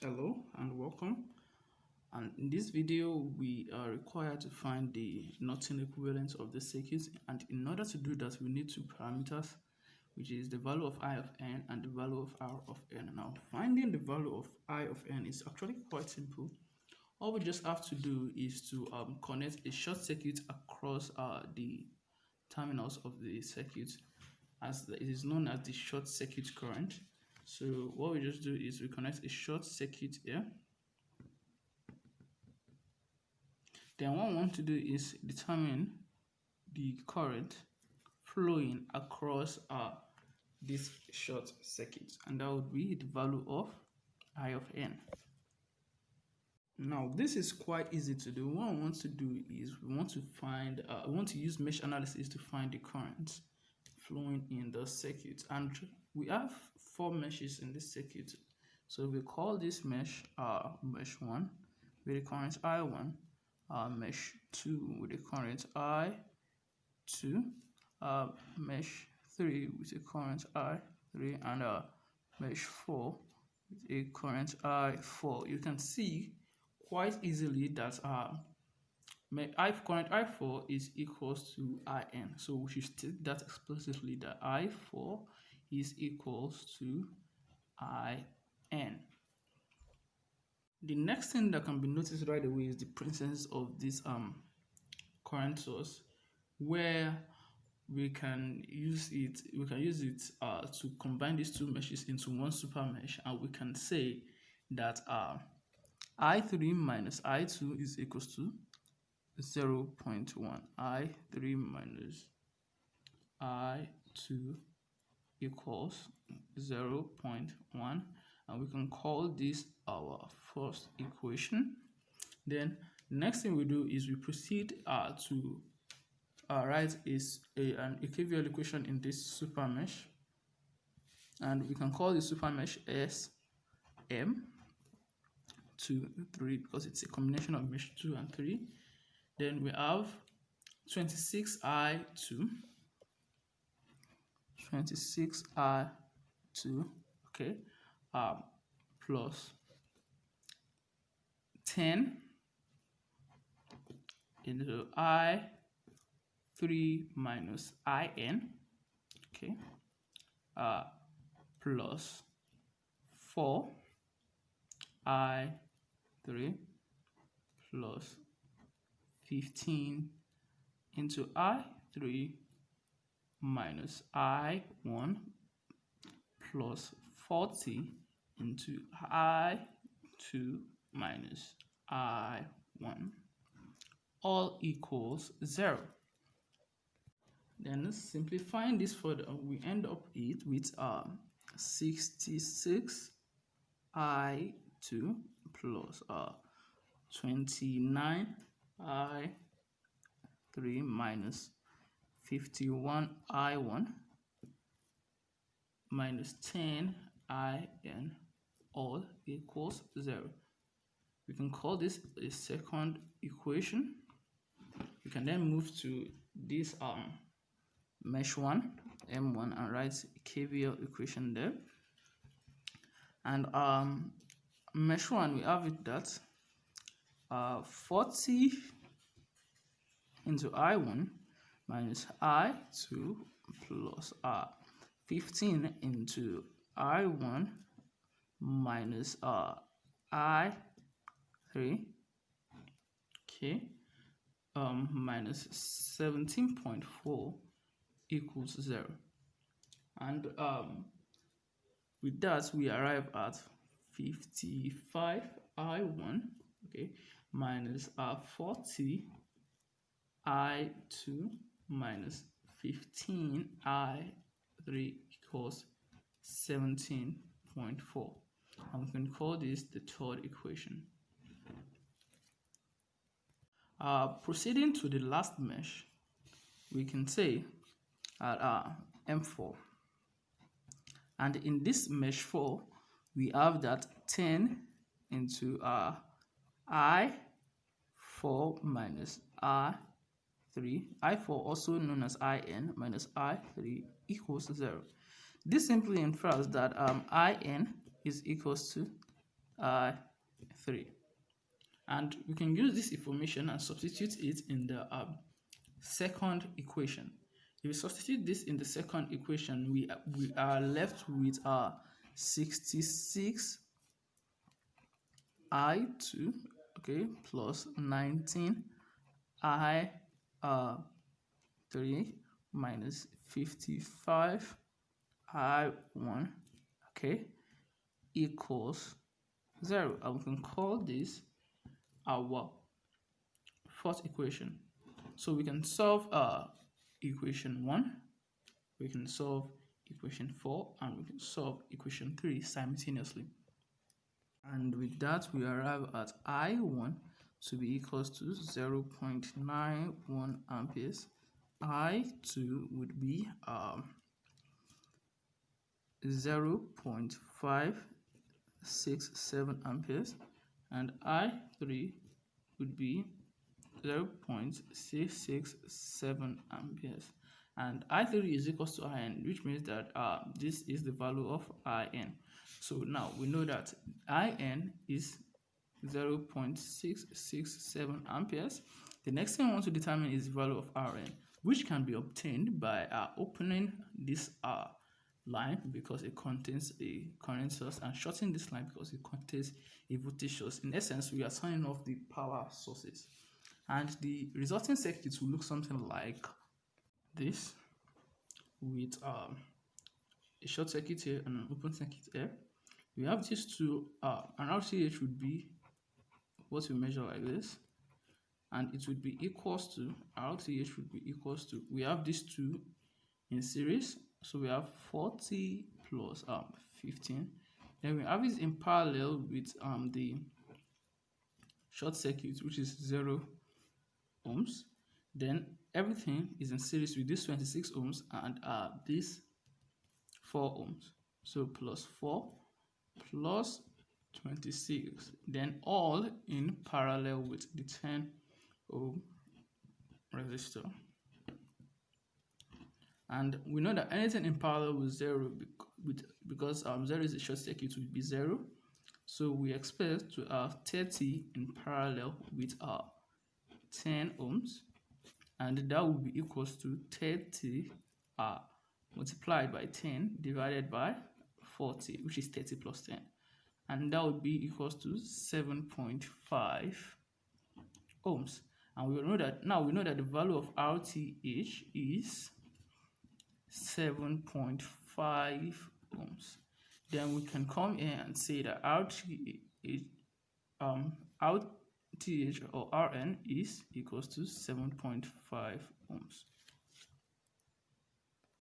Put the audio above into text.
Hello and welcome. And in this video we are required to find the Norton equivalence of the circuit, and in order to do that we need two parameters, which is the value of I of n and the value of R of n. Now finding the value of I of n is actually quite simple. All we just have to do is to connect a short circuit across the terminals of the circuit, as it is known as the short circuit current. So what we just do is we connect a short circuit here. Then what we want to do is determine the current flowing across this short circuit, and that would be the value of I of n. Now this is quite easy to do. What we want to do is we want to use mesh analysis to find the current flowing in the circuit, and we have 4 meshes in this circuit. So we call this mesh mesh 1 with the current I1, mesh 2 with the current I2, mesh 3 with the current I3, and mesh 4 with a current I4. You can see quite easily that current I4 is equals to IN. So we should state that explicitly, that I4 is equals to IN. The next thing that can be noticed right away is the presence of this current source, where we can use it to combine these two meshes into one super mesh, and we can say that I3 minus I2 is equals to 0.1. I3 minus I2 equals 0.1, and we can call this our first equation. Then next thing we do is we proceed to write an equivalent equation in this super mesh, and we can call the super mesh SM 2, 3, because it's a combination of mesh 2 and 3. Then we have 26I2, okay, plus 10 into I3 minus IN, okay, plus 4 I3 plus 15 into I3 minus I1 plus 40 into I2 minus I1, all equals 0. Then simplifying this further, we end up with 66 I2 plus 29 I3 minus 51 I1 minus 10 IN, all equals 0. We can call this a second equation. We can then move to this mesh 1 M1 and write a KVL equation there. And mesh 1, we have it that 40 into I1 minus I2 plus 15 into I1 minus I3, okay, minus 17.4 equals 0. And with that we arrive at 55 I1, okay, minus 40 I2 minus 15 I3 equals 17.4, and we can call this the third equation. Proceeding to the last mesh, we can say at M4, and in this mesh 4 we have that 10 into I4 minus I3, I4 also known as IN minus I3 equals 0. This simply infers that IN is equals to I3. And we can use this information and substitute it in the second equation. If we substitute this in the second equation, we are left with 66 I2, okay, plus 19 I3 minus 55 I1, okay, equals 0. And we can call this our fourth equation. So we can solve equation 1, we can solve equation 4, and we can solve equation 3 simultaneously. And with that, we arrive at I1 to be equals to 0.91 amperes. I2 would be 0.567 amperes, and I3 would be 0.667 amperes. And I3 is equals to IN, which means that this is the value of IN. So now we know that IN is 0.667 amperes. The next thing I want to determine is the value of RN, which can be obtained by opening this line because it contains a current source, and shorting this line because it contains a voltage source. In essence, we are turning off the power sources, and the resulting circuit will look something like this, with a short circuit here and an open circuit here. We have these two, an RTH would be what we measure like this, and it would be equals to, RTH would be equals to, we have these two in series, so we have 40 plus 15. Then we have it in parallel with the short circuit, which is 0 ohms. Then everything is in series with this 26 ohms and this 4 ohms. So plus 4 plus 26, then all in parallel with the 10 ohm resistor. And we know that anything in parallel with 0, because 0 is a short circuit, would be 0. So we expect to have 30 in parallel with 10 ohms, and that will be equals to 30 multiplied by 10 divided by 40, which is 30 plus 10, and that would be equals to 7.5 ohms. And we know that the value of RTH is 7.5 ohms. Then we can come here and say that RTH or RN is equals to 7.5 ohms.